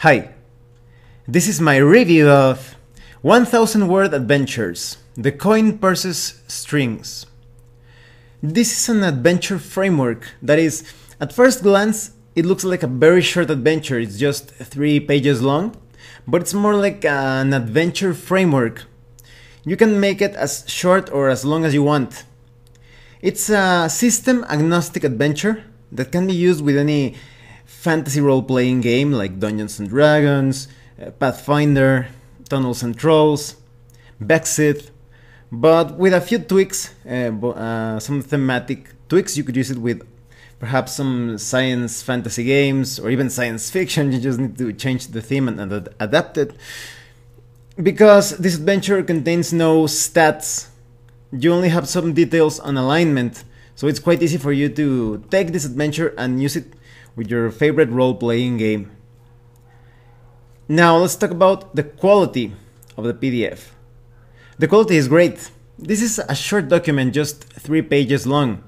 Hi, this is my review of 1000 Word Adventures, The Coin Purses Strings. This is an adventure framework that is, at first glance, it looks like a very short adventure, it's just 3 pages long, but it's more like an adventure framework. You can make it as short or as long as you want. It's a system-agnostic adventure that can be used with any fantasy role-playing game like Dungeons & Dragons, Pathfinder, Tunnels & Trolls, Bexit, but with a few tweaks, some thematic tweaks. You could use it with perhaps some science fantasy games or even science fiction. You just need to change the theme and adapt it. Because this adventure contains no stats, you only have some details on alignment, so it's quite easy for you to take this adventure and use it with your favorite role-playing game. Now let's talk about the quality of the PDF. The quality is great. This is a short document, just 3 pages long.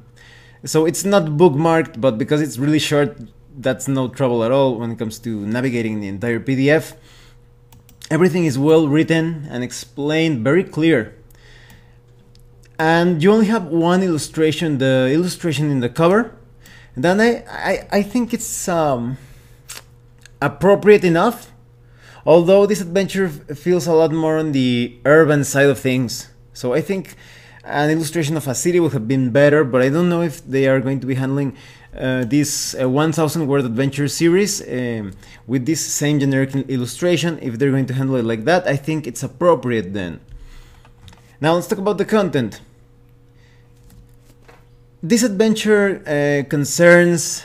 So it's not bookmarked, but because it's really short, that's no trouble at all when it comes to navigating the entire PDF. Everything is well written and explained very clear. And you only have one illustration, the illustration in the cover. Then I think it's appropriate enough, although this adventure feels a lot more on the urban side of things. So I think an illustration of a city would have been better, but I don't know if they are going to be handling this 1000 word adventure series with this same generic illustration. If they're going to handle it like that, I think it's appropriate then. Now let's talk about the content. This adventure concerns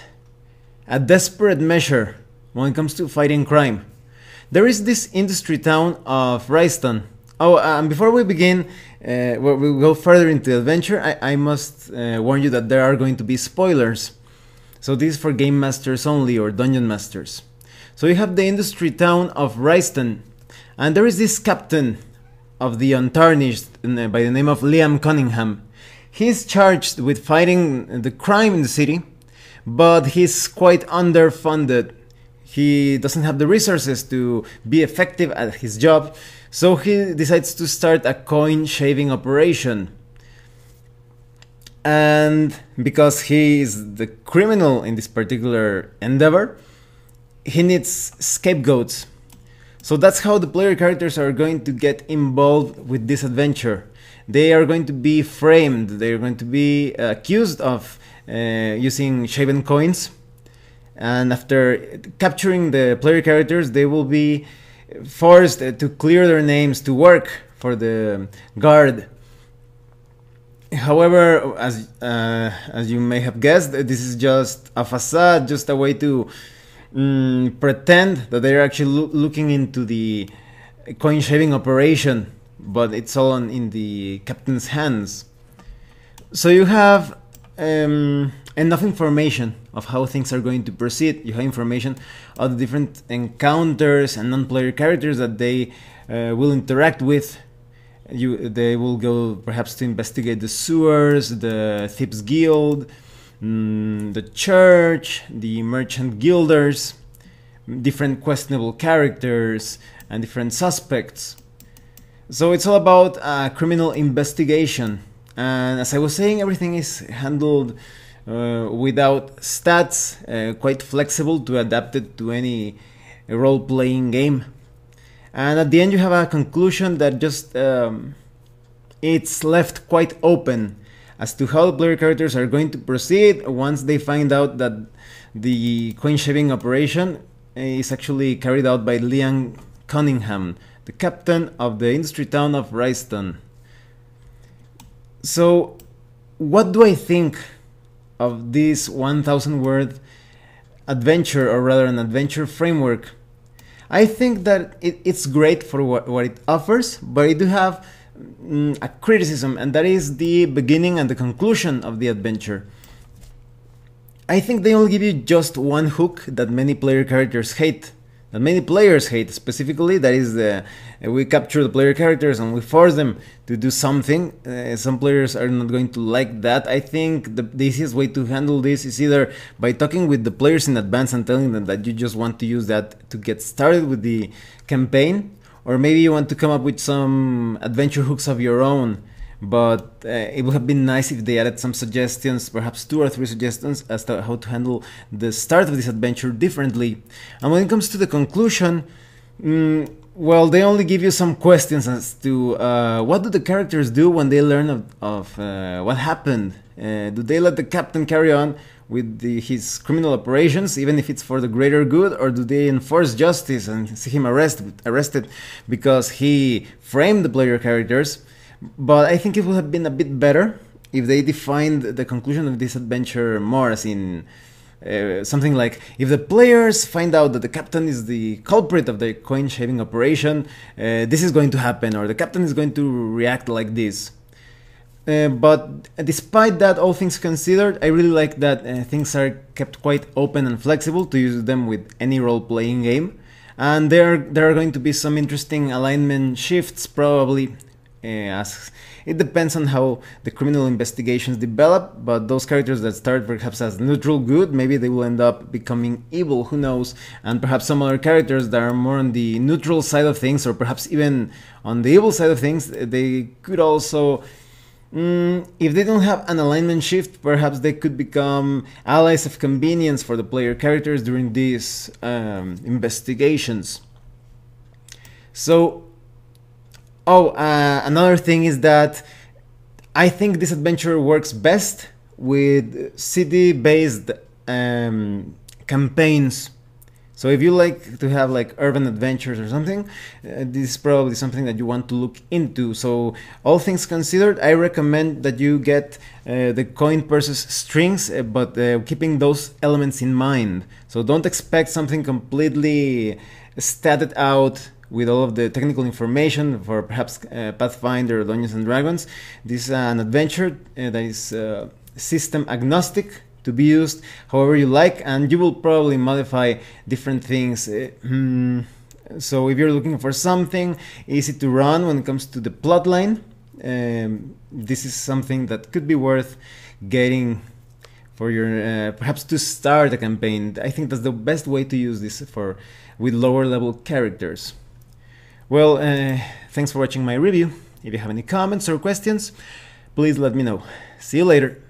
a desperate measure when it comes to fighting crime. There is this industry town of Ryston. Oh, and before we begin, we'll go further into the adventure, I must warn you that there are going to be spoilers. So this is for game masters only, or dungeon masters. So you have the industry town of Ryston, and there is this captain of the Untarnished by the name of Liam Cunningham. He's charged with fighting the crime in the city, but he's quite underfunded. He doesn't have the resources to be effective at his job, so he decides to start a coin shaving operation. And because he is the criminal in this particular endeavor, he needs scapegoats. So that's how the player characters are going to get involved with this adventure. They are going to be framed, they are going to be accused of using shaven coins, and after capturing the player characters, they will be forced to clear their names to work for the guard. However, as you may have guessed, this is just a facade, just a way to pretend that they're actually looking into the coin shaving operation, but it's all in the captain's hands. So you have enough information of how things are going to proceed. You have information of the different encounters and non-player characters that they will interact with. They will go perhaps to investigate the sewers, the Thieves Guild, the church, the merchant guilders, different questionable characters, and different suspects. So it's all about criminal investigation, and as I was saying, everything is handled without stats, quite flexible to adapt it to any role-playing game. And at the end you have a conclusion that just it's left quite open as to how the player characters are going to proceed once they find out that the coin shaving operation is actually carried out by Liam Cunningham, the captain of the industry town of Ryston. So, what do I think of this 1000 word adventure, or rather an adventure framework? I think that it's great for what it offers, but I do have a criticism, and that is the beginning and the conclusion of the adventure. I think they only give you just one hook that many player characters hate. that many players hate specifically. That is, we capture the player characters and we force them to do something. Some players are not going to like that. I think the easiest way to handle this is either by talking with the players in advance and telling them that you just want to use that to get started with the campaign, or maybe you want to come up with some adventure hooks of your own. But it would have been nice if they added some suggestions, perhaps 2 or 3 suggestions as to how to handle the start of this adventure differently. And when it comes to the conclusion, well, they only give you some questions as to what do the characters do when they learn of what happened. Do they let the captain carry on with his criminal operations, even if it's for the greater good, or do they enforce justice and see him arrested because he framed the player characters? But I think it would have been a bit better if they defined the conclusion of this adventure more, as in something like, if the players find out that the captain is the culprit of the coin shaving operation, this is going to happen, or the captain is going to react like this. But despite that, all things considered, I really like that things are kept quite open and flexible to use them with any role-playing game. And there are going to be some interesting alignment shifts, probably, as it depends on how the criminal investigations develop, but those characters that start perhaps as neutral good, maybe they will end up becoming evil, who knows, and perhaps some other characters that are more on the neutral side of things, or perhaps even on the evil side of things, they could also, if they don't have an alignment shift, perhaps they could become allies of convenience for the player characters during these investigations. So, another thing is that I think this adventure works best with city-based campaigns. So if you like to have like urban adventures or something, this is probably something that you want to look into. So all things considered, I recommend that you get the coin purses strings, but keeping those elements in mind. So don't expect something completely statted out with all of the technical information for perhaps Pathfinder or Dungeons and Dragons. This is an adventure that is system agnostic, to be used however you like, and you will probably modify different things. So if you're looking for something easy to run when it comes to the plotline, this is something that could be worth getting for your perhaps to start a campaign. I think that's the best way to use this with lower level characters. Well, thanks for watching my review. If you have any comments or questions, please let me know. See you later.